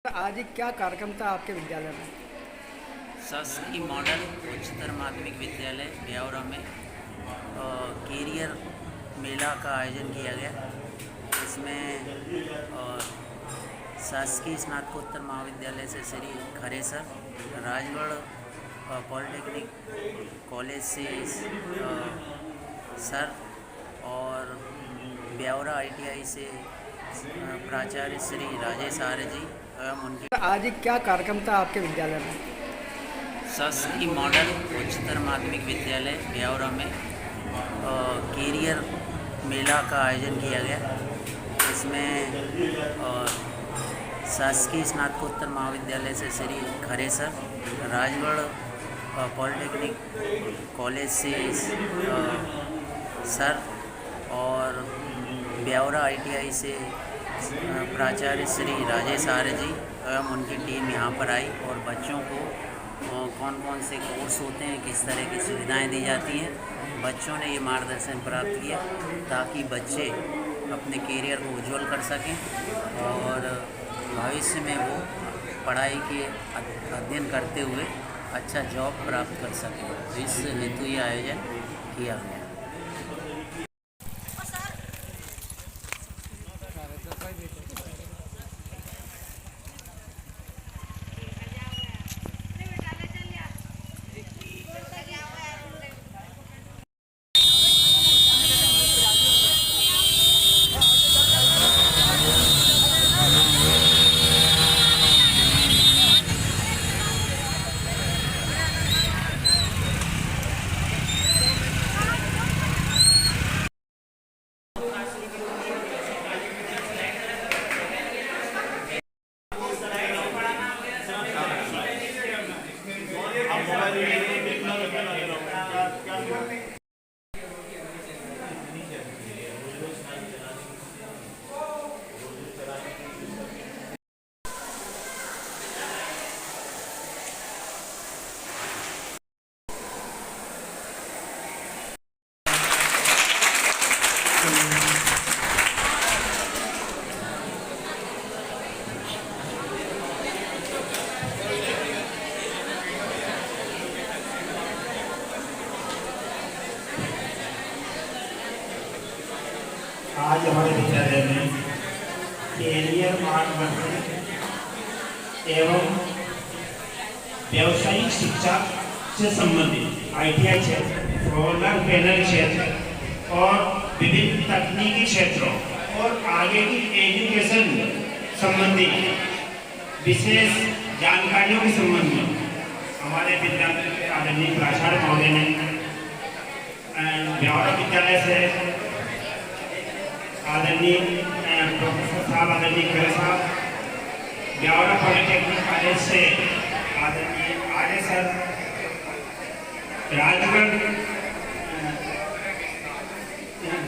आज क्या कार्यक्रम था आपके विद्यालय में? शासकीय मॉडल उच्चतर माध्यमिक विद्यालय ब्यावरा में कैरियर मेला का आयोजन किया गया। इसमें शासकीय स्नातकोत्तर महाविद्यालय से Shri Khare sir, Rajgarh polytechnic college से सर और ब्यावरा ITI से प्राचार्य श्री राजेश आर्य जी एवं उनके आज क्या कार्यक्रम था आपके विद्यालय में? शासकीय मॉडल उच्चतर माध्यमिक विद्यालय ब्यावरा में कैरियर मेला का आयोजन किया गया। इसमें शासकीय स्नातकोत्तर महाविद्यालय से Shri Khare sir, Rajgarh polytechnic college से सर और ब्यावरा ITI से प्राचार्य श्री राजेश आर्य जी एवं उनकी टीम यहाँ पर आई और बच्चों को कौन कौन से कोर्स होते हैं, किस तरह की सुविधाएं दी जाती हैं, बच्चों ने ये मार्गदर्शन प्राप्त किया ताकि बच्चे अपने कैरियर को उज्ज्वल कर सकें और भविष्य में वो पढ़ाई के अध्ययन करते हुए अच्छा जॉब प्राप्त कर सकें। तो इस हेतु ये आयोजन किया गया। आज हमारे विद्यालय में कैरियर मार्गदर्शन एवं व्यावसायिक शिक्षा से संबंधित ITI क्षेत्र, सोलर पैनल क्षेत्र और विभिन्न तकनीकी क्षेत्रों और आगे की एजुकेशन संबंधी विशेष जानकारियों के संबंध में हमारे विद्यालय के आदरणीय प्राचार्य महोदय ने ब्यावरा विद्यालय से आदरणीय प्रोफेसर साहब, आदरणीय खरे साहब, ब्यावरा पॉलिटेक्निक कॉलेज से आदरणीय आर्य सर, राजगढ़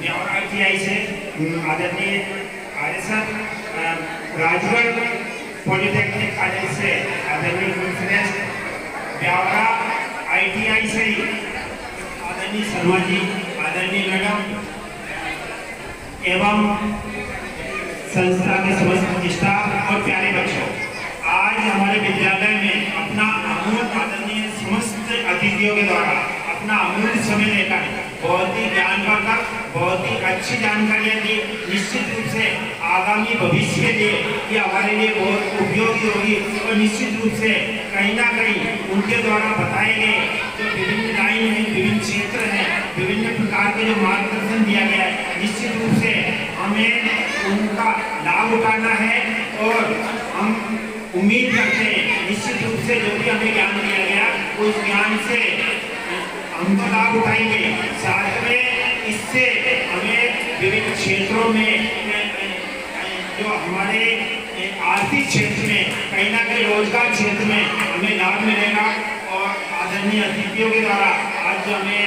ब्यावरा ITI से आदरणीय आर्य सर, राजगढ़ पॉलिटेक्निक कॉलेज से आदरणीय गुरुश्रेष्ठ, ब्यावरा ITI से आदरणीय शर्मा जी, आदरणीय मैडम एवं संस्था के समस्त स्टाफ और प्यारे बच्चों, आज हमारे विद्यालय में अपना अमूल्य आदरणीय समस्त अतिथियों के द्वारा अपना अमूल्य समय लेकर बहुत ही ज्ञानवर्धक, बहुत ही अच्छी जानकारियां दी। निश्चित रूप से आगामी भविष्य के लिए ये हमारे लिए बहुत उपयोगी होगी और निश्चित रूप से कहीं ना कहीं उनके द्वारा बताए गए जो विभिन्न लाइन है, विभिन्न क्षेत्र है, विभिन्न प्रकार के जो मार्गदर्शन दिया गया है, निश्चित रूप से हमें उनका लाभ उठाना है और हम उम्मीद करते हैं निश्चित रूप से जो भी हमें ज्ञान दिया गया उस ज्ञान से हम तो लाभ उठाएंगे, साथ में इससे हमें विभिन्न क्षेत्रों में जो हमारे आर्थिक क्षेत्र में कहीं ना कहीं रोजगार क्षेत्र में हमें लाभ मिलेगा। और आदरणीय अतिथियों के द्वारा आज जो हमें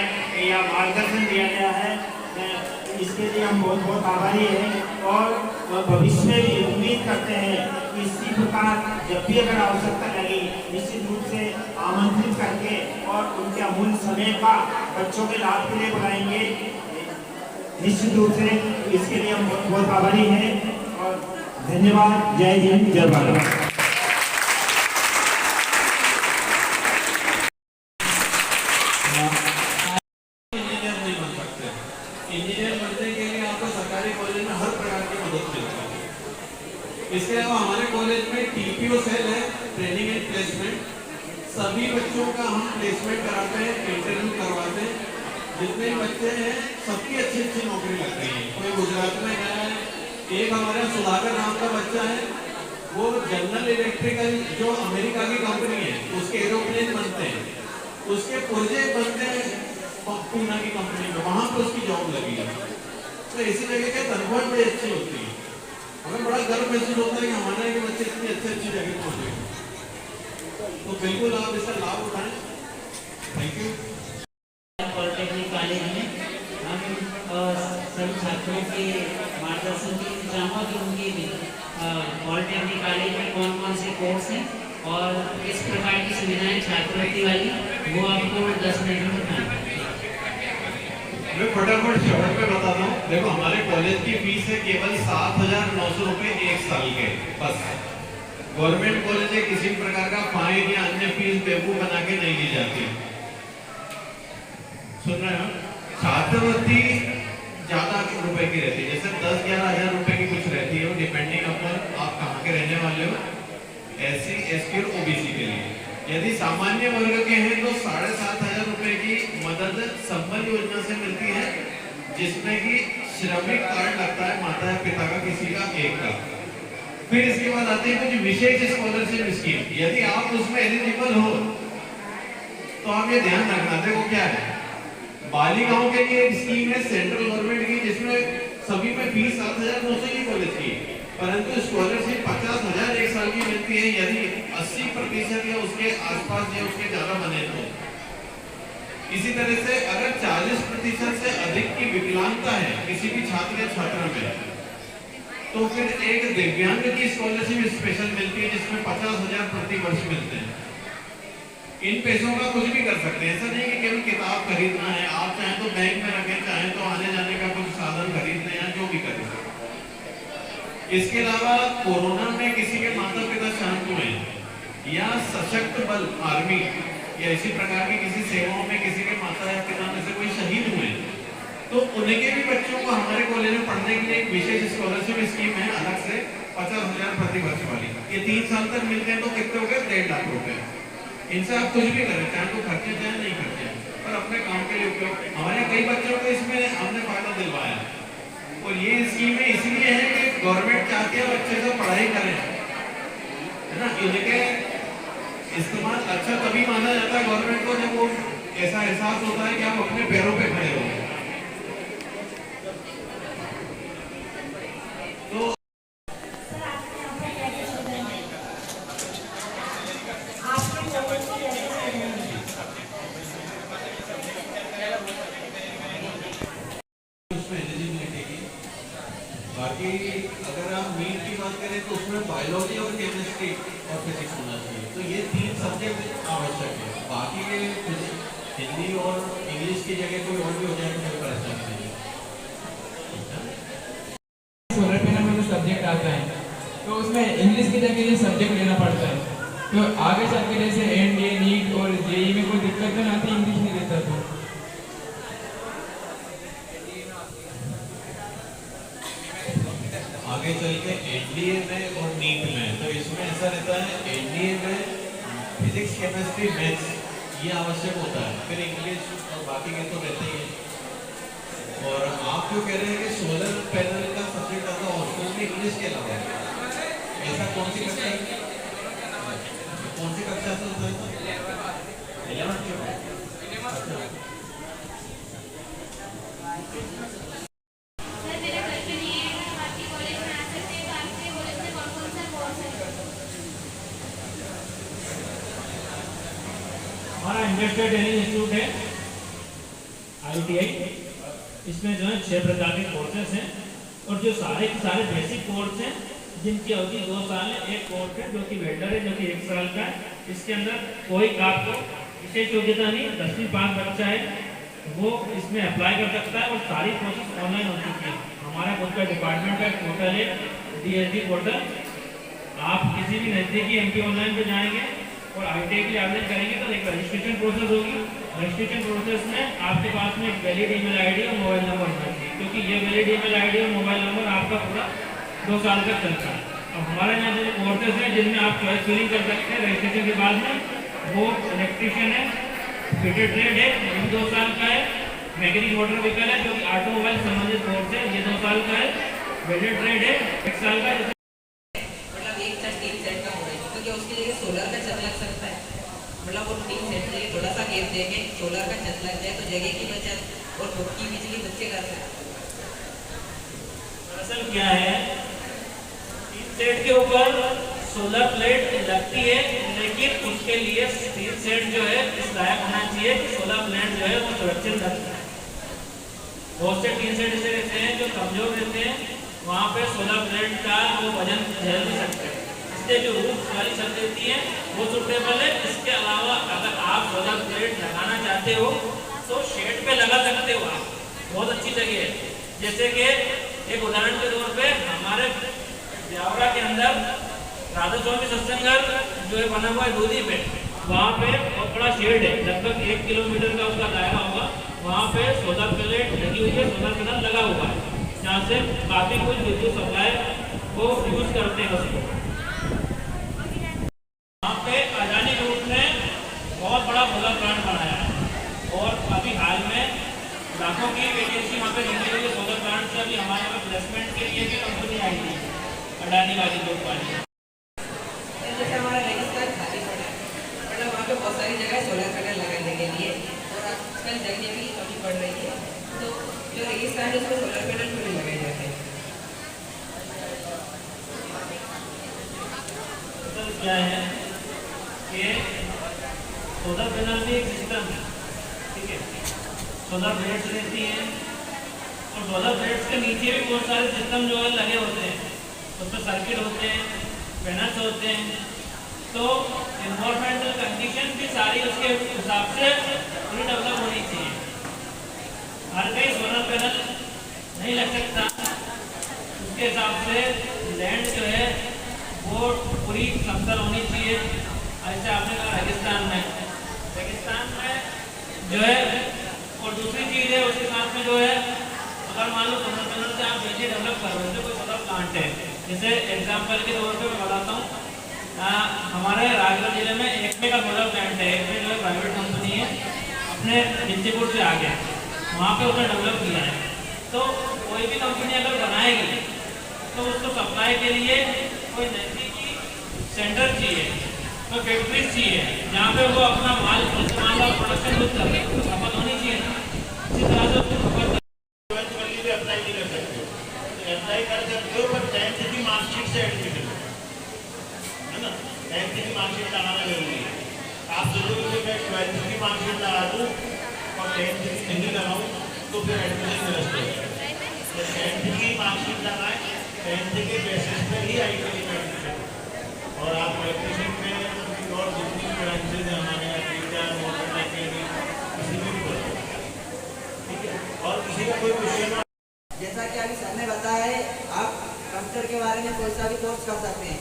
यह मार्गदर्शन दिया गया है इसके लिए हम बहुत बहुत आभारी हैं और भविष्य में भी उम्मीद करते हैं कि इसी प्रकार जब भी अगर आवश्यकता लगी निश्चित रूप से आमंत्रित करके और उनके अमूल्य समय का बच्चों के लाभ के लिए बुलाएंगे। निश्चित रूप से इसके लिए हम बहुत बहुत आभारी हैं और धन्यवाद। जय हिंद, जय भारत। TPO सेल है, ट्रेनिंग एंड प्लेसमेंट। सभी बच्चों का हम प्लेसमेंट कराते हैं, इंटरव्यू करवाते हैं। जितने बच्चे हैं सबकी अच्छी अच्छी नौकरी लग रही है। कोई गुजरात में गया है, एक हमारा सुधाकर नाम का बच्चा है, वो जनरल इलेक्ट्रिकल जो अमेरिका की कंपनी है उसके एरोप्लेन बनते हैं, उसके पुर्जे बनते हैं पूना की कंपनी में, वहां पर उसकी जॉब लगी है। तो इसी जगह के तनख्वाह बड़ी अच्छी होती है। हमें बड़ा गर्व महसूस होता है कि हमारे के बच्चे इतनी अच्छी जगह पहुंचे। तो बिल्कुल आप इसका लाभ उठाएं। Thank you. पॉलिटेक्निक कॉलेज में हम सभी छात्रों के मार्गदर्शन के लिए चाहूँगा कि उनके पॉलिटेक्निक कॉलेज में कौन कौन से कोर्स हैं और किस प्रकार की सुविधाएं छात्रवृत्ति वाली, वो आपको 10 मिनट में बताएं। मैं फटाफट शॉर्ट में बताता हूँ। देखो, हमारे कॉलेज की फीस है केवल 7,900 रुपये एक साल के, बस। गवर्नमेंट कॉलेज है, किसी प्रकार का फाइन या अन्य फीस बेवकूफ बना के नहीं ली जाती। सुन रहे हो? छात्रवृत्ति ज्यादा रुपए की रहती है, जैसे 10-11 हजार रुपए की कुछ रहती है, डिपेंडिंग अपॉन आप कहाँ के रहने वाले हो, SC, ST और OBC के लिए। यदि सामान्य वर्ग के हैं तो 7,500 रुपए की मदद संबल योजना से मिलती है, जिसमें कि श्रमिक कार्ड लगता है माता या पिता का, किसी का एक का। फिर इसके बाद आती है कुछ विशेष स्कॉलरशिप स्कीम। यदि आप उसमें एलिजिबल हो तो आप ये ध्यान रखना। देखो क्या है, बालिकाओं के लिए एक स्कीम है सेंट्रल गवर्नमेंट की, जिसमें सभी में फीस 7,900 की कॉलेज की, परंतु स्कॉलरशिप 50,000 एक साल की मिलती है यदि 80% या उसके आसपास या उसके ज्यादा बने तो। इसी तरह से अगर 40% से अधिक की विकलांगता है किसी भी छात्र या छात्रा में, तो फिर एक दिव्यांग की स्कॉलरशिप स्पेशल मिलती है, जिसमें 50,000 प्रति वर्ष मिलते हैं। इन पैसों का कुछ भी कर सकते हैं, ऐसा नहीं कि केवल किताब खरीदना है। आप चाहें तो बैंक में रखें, चाहें तो आने जाने का कुछ साधन खरीदने या जो भी करें। इसके अलावा कोरोना में किसी के माता पिता शांत हुए या सशक्त बल आर्मी या इसी प्रकार की किसी सेवाओं में किसी के माता या पिता में से कोई शहीद हुए, तो उनके भी बच्चों को हमारे कॉलेज में पढ़ने के लिए एक विशेष स्कॉलरशिप स्कीम है अलग से 50,000 प्रति वर्ष वाली। ये 3 साल तक मिलते हैं, तो कितने हो गए? 1.5 लाख रुपए। इनसे आप कुछ भी करें, चाहे तो खर्चे चाहे नहीं खर्चे, पर अपने काम के लिए उपयोग। हमारे कई बच्चों को इसमें हमने फायदा दिलवाया, और ये स्कीमें इसलिए है कि गवर्नमेंट चाहती है बच्चे से पढ़ाई करें, है ना। इनके इस्तेमाल अच्छा तभी माना जाता है गवर्नमेंट को जब वो ऐसा एहसास होता है कि आप अपने पैरों पे खड़े हो। तो बाकी अगर आप नीट की बात करें तो उसमें बायोलॉजी और केमिस्ट्री और फिजिक्स होना चाहिए, तो ये 3 सब्जेक्ट आवश्यक है। बाकी के हिंदी और इंग्लिश की जगह कोई और भी हो जाए तो कोई परेशानी नहीं है। सोलर पैनल में जो सब्जेक्ट आता है तो उसमें इंग्लिश की जगह ये सब्जेक्ट लेना पड़ता है, तो आगे चल के जैसे NDA, नीट और JEE में कोई दिक्कत तो नहीं आती इंग्लिश नहीं रहता तो? आगे चल के NDA में और नीट में, तो इसमें ऐसा रहता है NDA में फिजिक्स, केमिस्ट्री, मैथ्स ये आवश्यक होता है, फिर इंग्लिश और बाकी के तो रहते ही हैं। और आप जो कह रहे हैं कि सोलर पैनल का सब्जेक्ट आता है हॉस्टल में इंग्लिश के अलावा, ऐसा कौन सी कक्षा से होता है? 11th में। हमारा इंडस्ट्रियल ट्रेनिंग इंस्टीट्यूट है ITI। इसमें जो है 6 प्रकार के कोर्सेज हैं, और जो सारे के सारे बेसिक कोर्स हैं जिनकी अवधि 2 साल है। एक कोर्स है जो कि वेल्डर है, जो कि 1 साल का है। इसके अंदर कोई आपको विशेष योग्यता नहीं, 10वीं पास बच्चा है वो इसमें अप्लाई कर सकता है, और सारी प्रोसेस ऑनलाइन हो चुकी है। हमारा खुद का डिपार्टमेंट का पोर्टल है DSD पोर्टल। आप किसी भी नज़दीकी MP ऑनलाइन पे जाएंगे और ITI के लिए आवेदन करेंगे तो एक रजिस्ट्रेशन प्रोसेस होगी। रजिस्ट्रेशन प्रोसेस में आपके पास में एक वैलिड ईमेल ID और मोबाइल नंबर होना चाहिए, क्योंकि ये वैलिड ईमेल ID और मोबाइल नंबर आपका पूरा 2 साल तक चलता है। हमारे यहाँ जो कोर्सेज हैं जिनमें आप चॉइस फिलिंग कर सकते हैं रजिस्ट्रेशन के बाद में, वो इलेक्ट्रीशियन है, फिटेड ट्रेड है, ये भी 2 साल का है, मैकेनिक मोटर व्हीकल है जो कि ऑटोमोबाइल संबंधित कोर्स है, ये 2 साल का है, वेल्डेड ट्रेड है 1 साल का। मतलब एक छत 3 सेट का होना चाहिए क्योंकि उसके लिए सोलर का छत लग सकता है। मतलब वो 3 सेट चाहिए, थोड़ा सा गैप देके सोलर का छत लग जाए तो जगह की बचत और खुद की बिजली खुद से कर सकते हैं। दरअसल क्या है, 3 सेट के ऊपर सोलर प्लेट लगती है, लेकिन उसके लिए 3 सेट जो है इस लायक होना चाहिए कि सोलर प्लेट जो है वो सुरक्षित रखता है। बहुत से 3 सेट ऐसे रहते हैं जो कमजोर रहते हैं, वहाँ पे सोलर प्लेट का वो वजन झेल नहीं सकते, इसलिए जो रूफ वाली छत रहती है वो सुटेबल है। इसके अलावा अगर आप सोलर प्लेट लगाना चाहते हो तो शेड पे लगा सकते हो आप, बहुत अच्छी जगह है। जैसे कि एक उदाहरण के तौर पे हमारे ब्यावरा के अंदर राधा स्वामी सत्संग जो है बना हुआ है दूधी पे, वहाँ पे बहुत बड़ा शेड है, लगभग 1 किलोमीटर का उसका दायरा होगा, वहाँ पे सोलर प्लेट लगी हुई है, सोलर पैनल लगा हुआ है, जहाँ से काफी कुछ विद्युत सप्लाई को यूज करते हैं उसको। वहाँ पे अडानी ग्रुप ने बहुत बड़ा सोलर प्लांट बनाया है और अभी हाल में लाखों की वैकेंसी वहाँ पे निकली हुई है सोलर प्लांट से। अभी हमारे यहाँ प्लेसमेंट के लिए भी कंपनी आई थी अडानी वाली ग्रुप वाली। जैसे हमारा रेगिस्तान खाली पड़ा है, मतलब वहाँ पे बहुत सारी जगह सोलर पैनल लगाने के लिए और आजकल जगह भी कमी पड़ रही है, तो जो रेगिस्तान है उसमें सोलर पैनल क्यों नहीं लगाए जाते हैं? तो क्या है कि सोलर पैनल भी एक सिस्टम है, ठीक है, सोलर प्लेट्स रहती हैं और सोलर प्लेट्स के नीचे भी बहुत सारे सिस्टम जो है लगे होते हैं, उसमें सर्किट होते हैं, पैनल्स होते हैं, तो इन्वायरमेंटल कंडीशन भी सारी उसके हिसाब से पूरी डेवलप होनी चाहिए। हर कहीं सोलर पैनल नहीं लग सकता, उसके हिसाब से लैंड जो है वो पूरी समतल होनी चाहिए। ऐसे आपने कहा रेगिस्तान में जो है, और दूसरी चीज़ है उसके साथ में जो है, अगर मान लो सोलर पैनल से आप बिजली डेवलप कर रहे हो, कोई सोलर प्लांट है, जैसे एग्जाम्पल के तौर पे मैं बताता हूँ, हमारे राजगढ़ जिले में एकमे का सोलर प्लांट है, एकमे जो है प्राइवेट कंपनी है, अपने डिस्ट्रीब्यूट से आगे वहाँ पे उसने डेवलप किया है। तो कोई भी कंपनी अगर बनाएगी तो उसको सप्लाई के लिए कोई नज़दीकी सेंटर चाहिए, कोई फैक्ट्रीज चाहिए जहाँ पे वो अपना माल इस्तेमाल और प्रोडक्शन खुद कर खपत होनी चाहिए ना। इसी तरह से उसको खपत अप्लाई नहीं कर सकते हो, अप्लाई कर सकते हो पर 10th की मार्कशीट से एडमिशन है ना, 10th की मार्कशीट लगाना जरूरी है। आप जरूर से मैं 12th की मार्कशीट लगा दूँ और 10th की नहीं लगाऊँ तो फिर एडमिशन निरस्त हो जाएगा। तो 10th की मार्कशीट लगाएं, 10th के बेसिस पर ही ITI में एडमिशन, और आप इलेक्ट्रीशियन में और जितनी ब्रांचेज हैं हमारे यहाँ, टीचर, मोटर मैकेनिक, किसी में भी पढ़ो, ठीक है। और किसी का कोई क्वेश्चन जैसा कि अभी सर ने बताया है, आप कंप्यूटर के बारे में कोई सा भी कोर्स कर सकते हैं।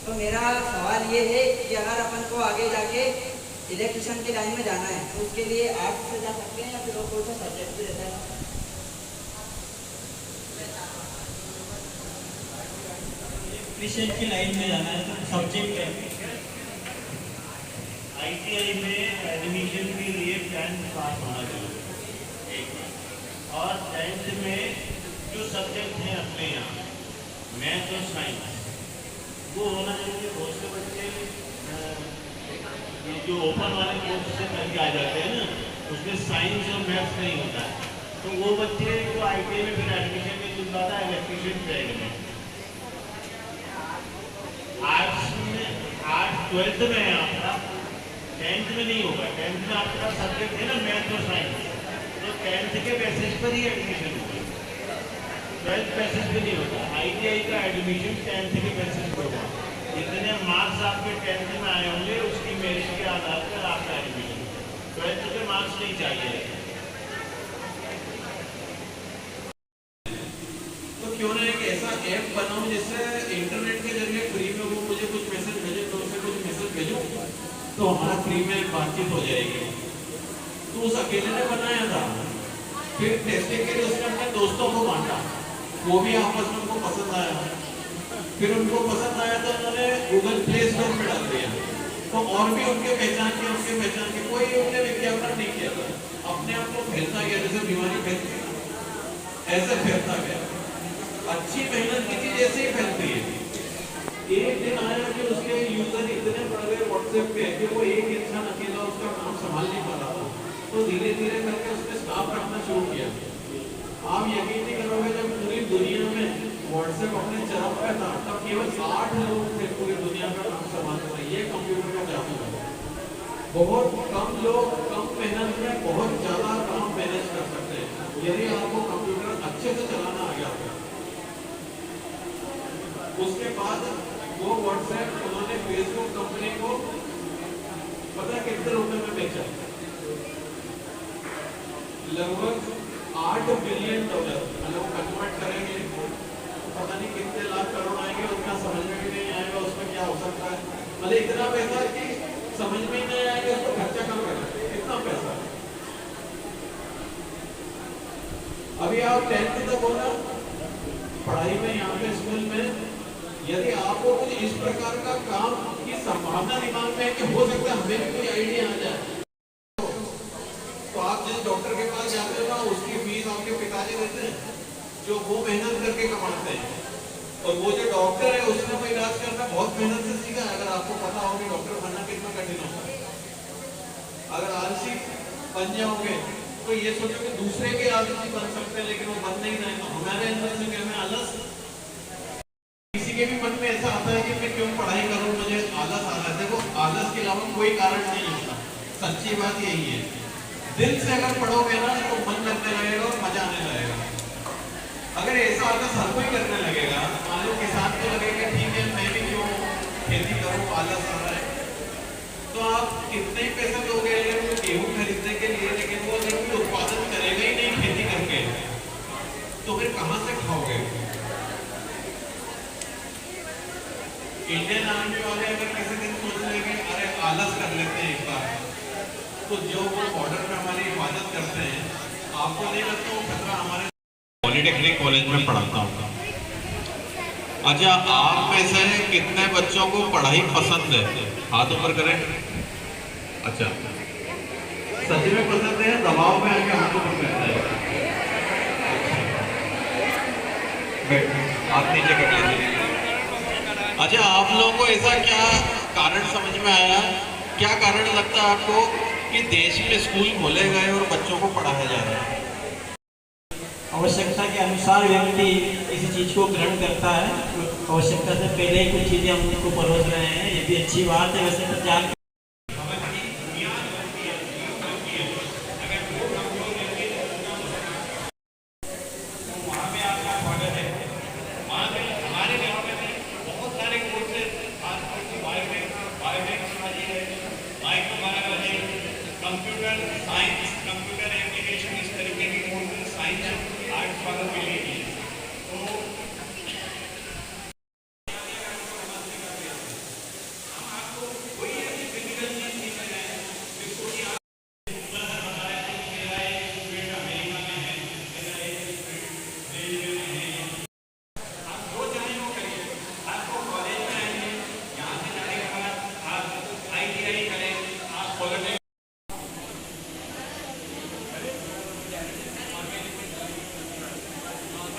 तो मेरा सवाल ये है कि अगर अपन को आगे जाके इलेक्ट्रिशियन की लाइन में जाना है तो उसके लिए आर्ट्स से जा सकते हैं या फिर और कोई सा सब्जेक्ट भी रहता है? इलेक्ट्रीशियन की लाइन में जाना है तो सब्जेक्ट है। ITI में एडमिशन के लिए 10th पास होना चाहिए एक, और 10th में जो सब्जेक्ट हैं अपने यहाँ मैथ और साइंस वो होना चाहिए। बहुत से बच्चे ये जो ओपन वाले कोर्स से करके आ जाते हैं ना, उसमें साइंस और मैथ्स नहीं होता है, तो वो बच्चे को ITI में फिर एडमिशन में मिल पाता है इलेक्ट्रीशियन ट्रेड में। आर्ट्स 12th में है आपका, 10th में नहीं होगा। 10th में आपका सब्जेक्ट है ना मैथ और साइंस, तो 10th के बेसिस पर ही एडमिशन होगा, 12th बेसिस पे नहीं होता। ITI का एडमिशन 10th के बेसिस पर होगा। जितने मार्क्स आपके 10th में आए होंगे उसकी मेरिट के आधार पर आपका एडमिशन, 12th के मार्क्स नहीं चाहिए। तो क्यों ना एक ऐसा ऐप बनाऊं जिससे इंटरनेट के जरिए फ्री में वो मुझे कुछ मैसेज भेजे, तो उसे कुछ मैसेज भेजूं तो हमारा फ्री में बातचीत हो जाएगी। तो उस अकेले ने बनाया था, फिर टेस्टिंग के लिए उसने अपने दोस्तों को बांटा, वो भी आपस में उनको पसंद आया। फिर उनको पसंद आया तो उन्होंने गूगल प्ले स्टोर पे डाल दिया, तो और भी उनके पहचान के कोई उन्होंने विज्ञापन नहीं किया था, अपने आप को फैलता गया जैसे बीमारी फैलती है ऐसे फैलता गया। अच्छी मेहनत की चीज ऐसे ही फैलती है। एक दिन आया कि उसके यूजर इतने बढ़ गए व्हाट्सएप पे कि वो एक इंसान अकेला उसका काम संभाल नहीं पा रहा था, तो धीरे धीरे करके उसने स्टाफ रखना शुरू किया। आप यकीन नहीं करोगे, जब पूरी दुनिया में व्हाट्सएप अपने चरम पे था तब केवल 8 लोग थे पूरी दुनिया का काम संभालने वाले। ये कंप्यूटर का जादू है। बहुत कम लोग कम मेहनत में बहुत ज्यादा काम मैनेज कर सकते हैं यदि आपको कंप्यूटर अच्छे से चलाना आ गया। उसके बाद वो व्हाट्सएप उन्होंने फेसबुक कंपनी को पता कितने रुपए में बेचा, लगभग $8 बिलियन। मतलब कन्वर्ट करेंगे तो पता नहीं कितने लाख करोड़ आएंगे, उतना समझ में भी नहीं आएगा उसमें क्या हो सकता है। मतलब इतना पैसा कि समझ में ही नहीं आएगा उसको खर्चा कम करना, इतना पैसा। अभी आप 10th तक हो ना पढ़ाई में, यहाँ पे स्कूल में, यदि आपको कुछ इस प्रकार का काम की संभावना दिमाग में है कि हो सकता है हमें भी कोई आइडिया आ जाए, तो आप जिस डॉक्टर के पास जाते हो ना उसकी फीस आपके पिताजी देते हैं जो वो मेहनत करके कमाते हैं, और वो जो डॉक्टर है उसने वो इलाज करना बहुत मेहनत से सीखा है। अगर आपको पता हो कि डॉक्टर बनना कितना कठिन होता है, अगर आलसी बन जाओगे तो ये सोचो कि दूसरे के आलसी बन सकते हैं, लेकिन वो बन नहीं रहे। तो हमारे अंदर से क्या है, आलस। किसी के भी मन में ऐसा आता है कि मैं क्यों पढ़ाई करूं, मुझे आलस आ रहा है। देखो आलस के अलावा कोई कारण नहीं होता, सच्ची बात यही है। दिल से अगर पढ़ोगे ना तो मन लगने लगेगा और मजा आने लगेगा। अगर ऐसा आलस हर कोई करने लगेगा, मान लो किसान को लगेगा ठीक है मैं भी क्यों खेती करूं, आलस आ रहा है, तो आप कितने पैसे दोगे गेहूं खरीदने के लिए, लेकिन वो अगर कोई उत्पादन करेगा ही नहीं खेती करके तो फिर कहां से खाओगे। इंडियन आर्मी वाले अगर किसी दिन सोच लेंगे अरे आलस कर लेते हैं एक बार, तो जो वो बॉर्डर पे हमारी हिफाजत करते हैं, आपको नहीं लगता वो खतरा हमारे। पॉलिटेक्निक कॉलेज में पढ़ाता हूँ। अच्छा, आप में से कितने बच्चों को पढ़ाई पसंद है, हाथ ऊपर करें। अच्छा, सच में पसंद है, दबाव में आके हाथ ऊपर करते हैं। हाथ नीचे कर लीजिए। अच्छा, आप लोगों को ऐसा क्या कारण समझ में आया, क्या कारण लगता है आपको कि देश में स्कूल खोले गए और बच्चों को पढ़ाया जा रहा है? आवश्यकता के अनुसार व्यक्ति किसी चीज़ को ग्रहण करता है, तो आवश्यकता से पहले ही कुछ चीज़ें हम उनको परोस रहे हैं, ये भी अच्छी बात है। वैसे प्रचार कंप्यूटर साइंस, कंप्यूटर एप्लीकेशन, इस तरीके की कोर्सेज साइंस आर्ट्स वालों के लिए भी है।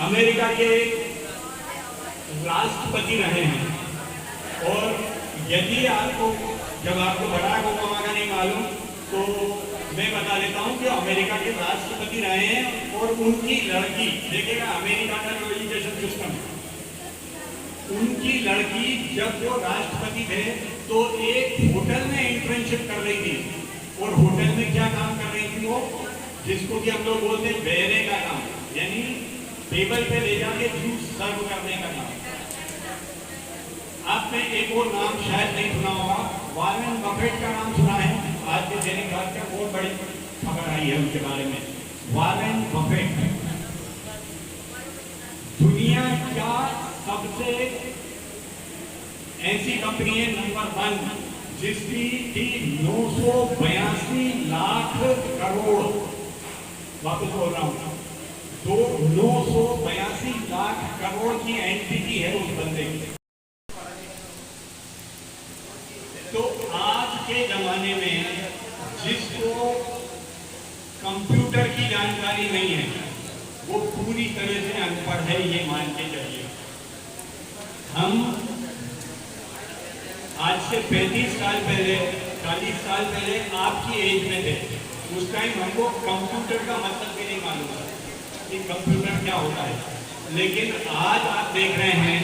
अमेरिका के राष्ट्रपति रहे हैं, और यदि आपको, जब आपको बराक ओबामा का नहीं मालूम तो मैं बता देता हूं कि अमेरिका के राष्ट्रपति रहे हैं, और उनकी लड़की, देखिएगा अमेरिका का जो एजुकेशन सिस्टम है, उनकी लड़की जब वो राष्ट्रपति थे तो एक होटल में इंटर्नशिप कर रही थी, और होटल में क्या काम कर रही थी वो, जिसको कि हम लोग बोलते हैं बेरे का काम, यानी टेबल पे ले जाके जूस सर्व करने का काम। आपने एक और नाम शायद नहीं सुना होगा, वॉरेन बफेट का नाम सुना है? आज के दैनिक भास्कर में बहुत बड़ी खबर आई है उनके बारे में। वॉरेन बफेट दुनिया का सबसे ऐसी कंपनी है नंबर 1 जिसकी थी 982 लाख करोड़, वापस बोल रहा हूं, तो 982 लाख करोड़ की एंटिटी है उस बंदे की। तो आज के ज़माने में जिसको कंप्यूटर की जानकारी नहीं है वो पूरी तरह से अनपढ़ है, ये मान के चलिए। हम आज से 35 साल पहले, 40 साल पहले आपकी एज में थे, उस टाइम हमको कंप्यूटर का मतलब भी नहीं मालूम था कि कंप्यूटर क्या होता है। लेकिन आज आप देख रहे हैं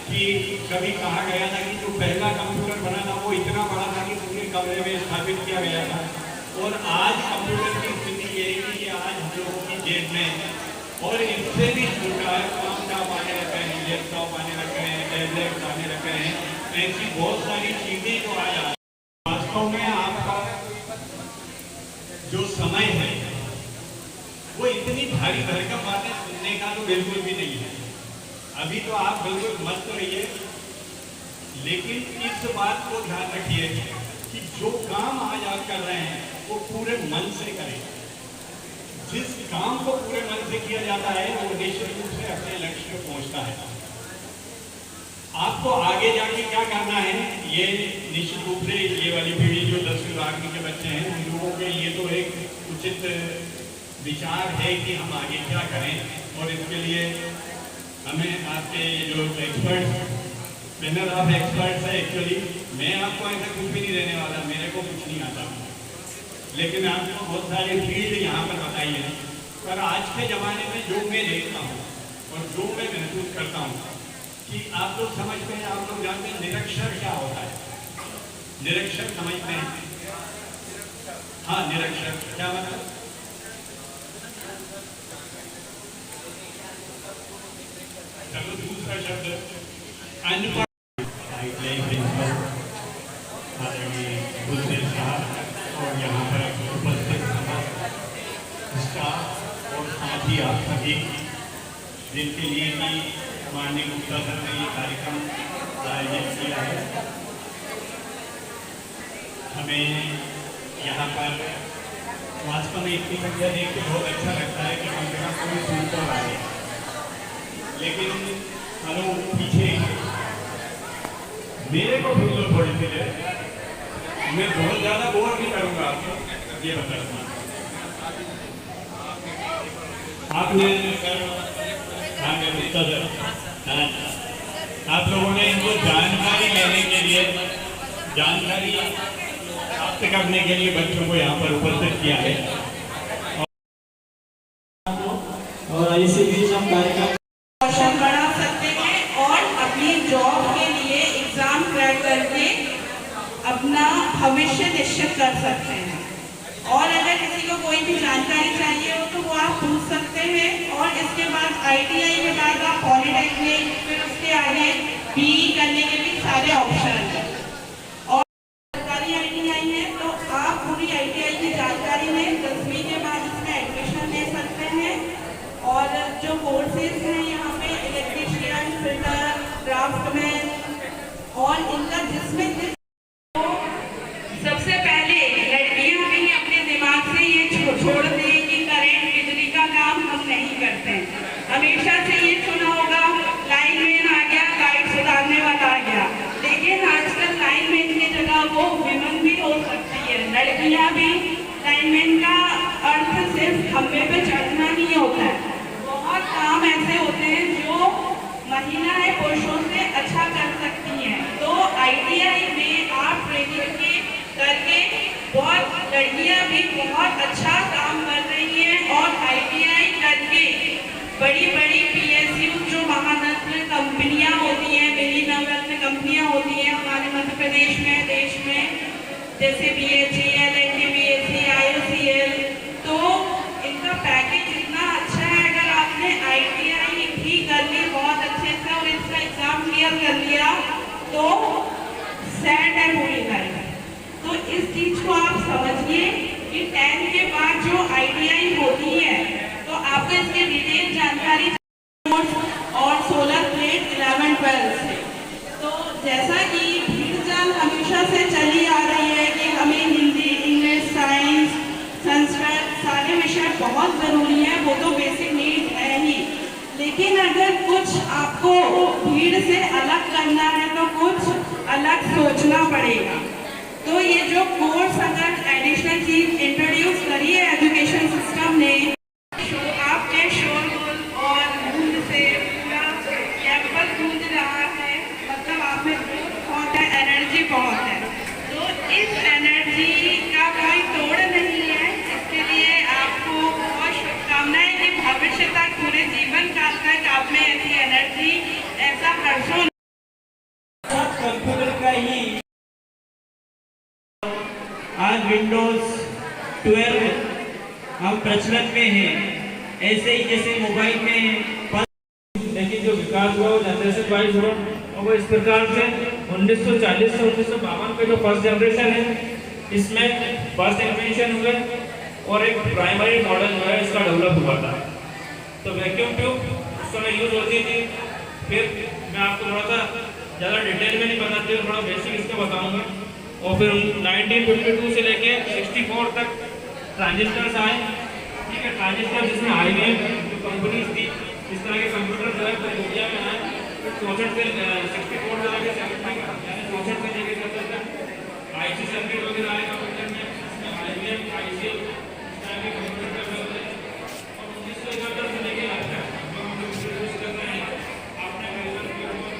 कि कभी कहा गया था कि जो पहला कंप्यूटर बना था वो इतना बड़ा था कि पूरे कमरे में स्थापित किया गया था। और आज कंप्यूटर की स्थिति ये है कि आज हम लोगों की जेब में और इससे भी छोटा है, लैपटॉप आने लग गए हैं, लैपटॉप आने लग गए हैं, टैबलेट आने लग गए हैं, ऐसी बहुत सारी चीज़ें जो आज वास्तव में आपका जो समय है वो इतनी भारी भरकम बातें सुनने का तो बिल्कुल भी नहीं है। अभी तो आप बिल्कुल मस्त रहिए, लेकिन इस बात को ध्यान रखिए कि जो काम आज आप कर रहे हैं वो पूरे मन से करें। जिस काम को पूरे मन से किया जाता है वो निश्चित रूप से अपने लक्ष्य में पहुंचता है। आपको आगे जाके क्या करना है, ये निश्चित रूप से ये वाली पीढ़ी जो 10वीं 12वीं के बच्चे हैं उन लोगों के लिए तो एक उचित विचार है कि हम आगे क्या करें। और इसके लिए हमें आपके जो एक्सपर्ट पैनल ऑफ एक्सपर्ट्स है, एक्चुअली मैं आपको ऐसा कुछ भी नहीं देने वाला, मेरे को कुछ नहीं आता, लेकिन आपको बहुत सारे फील्ड यहाँ पर बताई है। पर आज के ज़माने में जो मैं देखता हूँ और जो मैं महसूस करता हूँ कि आप लोग समझते हैं, आप लोग जानते हैं निरक्षर क्या होता है। निरक्षर समझते हैं? हाँ, निरक्षर क्या मतलब? चलो दूसरा शब्द अनपढ़। और यहाँ पर उपस्थित स्टाफ और साथ ही आप सभी जिनके लिए भी माननीय गुप्ता सर ने ये कार्यक्रम आयोजित किया है। हमें यहाँ पर वास्तव में इतनी संख्या देख के बहुत अच्छा लगता है कि कम से कम कोई सुनकर आए। लेकिन चलो पीछे मेरे को भी लो थोड़ी सी देर, मैं बहुत ज़्यादा बोर नहीं करूँगा आपको, ये बता दूँ। आपने आप लोगों ने इनको जानकारी लेने के लिए, जानकारी प्राप्त करने के लिए बच्चों को यहाँ पर उपस्थित किया है। और इसी बीच हम कार्यक्रम कौशल बढ़ा सकते हैं और अपनी जॉब के लिए एग्जाम क्रैक करके अपना भविष्य निश्चित कर सकते हैं। और अगर किसी को कोई भी जानकारी चाहिए हो तो वो आप पूछ सकते हैं। और इसके बाद ITI के बाद आप पॉलिटेक्निक, फिर उसके आगे BE करने के भी सारे ऑप्शन हैं। और सरकारी ITI है तो आप पूरी ITI की जानकारी में 10वीं के बाद इसमें एडमिशन ले सकते हैं। और जो कोर्सेज हैं यहाँ पे इलेक्ट्रीशियन, फिटर, ड्राफ्टमैन और इनका जिसमें सबसे पहले लड़कियां भी अपने दिमाग से ये छोड़ दें कि करंट बिजली का काम हम नहीं करते हैं। हमेशा से ये सुना होगा लाइनमैन आ गया, लाइट सुधारने वाला आ गया, लेकिन आजकल लाइनमैन की जगह वो विमेन भी हो सकती है, लड़कियां भी। लाइनमैन का अर्थ सिर्फ खंभे पे चढ़ना नहीं होता है, बहुत काम ऐसे होते हैं जो महिलाएं पुरुषों से अच्छा कर सकती हैं। तो ITI में आप ट्रेनिंग करके बहुत लड़कियां भी बहुत अच्छा काम कर रही हैं। और ITI करके बड़ी बड़ी PSU जो महारत्न कंपनियां होती हैं, मिली नवरत्न कंपनियां होती हैं हमारे मध्य प्रदेश में, देश में, जैसे BHEL, NTPC, IOCL, तो इनका पैकेज इतना अच्छा है। अगर आपने ITI भी कर ली बहुत अच्छे से और इसका एग्जाम क्लियर कर लिया तो सेट है पूरी लाइफ। तो इस चीज को आप समझिए कि 10 के बाद जो ITI होती है तो आपको इसकी डिटेल जानकारी और सोलर प्लेट 11-12 से। तो जैसा कि भीड़ चाल हमेशा से चली आ रही है कि हमें हिंदी, इंग्लिश, साइंस, संस्कृत सारे विषय बहुत ज़रूरी हैं, वो तो बेसिक नीड है ही। लेकिन अगर कुछ आपको भीड़ से अलग करना है तो कुछ अलग सोचना पड़ेगा। तो ये जो कोर्स अगर एडिशनल चीज इंट्रोड्यूस करी है एजुकेशन सिस्टम ने, आपके शोरगुल और गूंज से पूरा कैंपस गूंज रहा है, मतलब आप में जोश बहुत है, एनर्जी बहुत है। तो इस एनर्जी का कोई तोड़ नहीं है। इसके लिए आपको बहुत शुभकामनाएं कि भविष्य तक पूरे जीवन काल तक आप में ऐसी एनर्जी, ऐसा हर्षों कंप्यूटर का ही आज विंडोज 12 हम प्रचलन में हैं। ऐसे ही जैसे मोबाइल में लेकिन जो विकास हुआ वो जनरेशन वाइज हुआ और वो इस प्रकार से 1940 से 1952 के जो फर्स्ट जनरेशन है इसमें फर्स्ट इन्वेंशन हुए और एक प्राइमरी मॉडल जो है इसका डेवलप हुआ था। तो वैक्यूम ट्यूब उस समय यूज होती थी। फिर मैं आपको थोड़ा सा ज़्यादा डिटेल में नहीं बताते हुए थोड़ा बेसिक इसका बताऊंगा। और फिर 1952 से लेके 64 तक ट्रांजिस्टर्स आए। ठीक है, ट्रांजिस्टर जिसमें IBM जो कंपनीज थी इस तरह के कंप्यूटर जो है पूरी दुनिया में आए। 64 से 64 से लेके 64 से लेके 70 तक IC सर्किट वगैरह आए कंप्यूटर में, इसमें IBM IC इस तरह के कंप्यूटर और 1971 से लेके आज तक जो हम कंप्यूटर यूज कर रहे हैं आपने मेजर किया होगा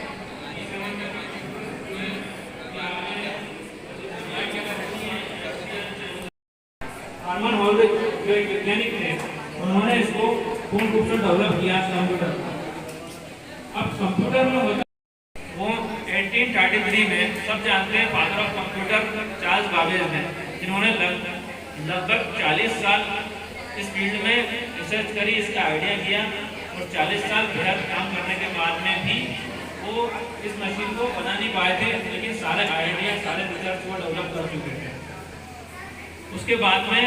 हार्मन हॉल जो एक वैज्ञानिक थे उन्होंने इसको पूर्ण रूप से डेवलप किया कंप्यूटर। अब कंप्यूटर में होता वो 1833 में सब जानते हैं father of computer Charles Babbage ने, जिन्होंने लगभग 40 साल इस फील्ड में रिसर्च करी, इसका आइडिया किया और 40 साल बेहद काम करने के बाद में भी वो इस मशीन को बना नहीं पाए थे, लेकिन सारे आइडिया सारे रिसर्च वो डेवलप कर चुके थे। उसके बाद में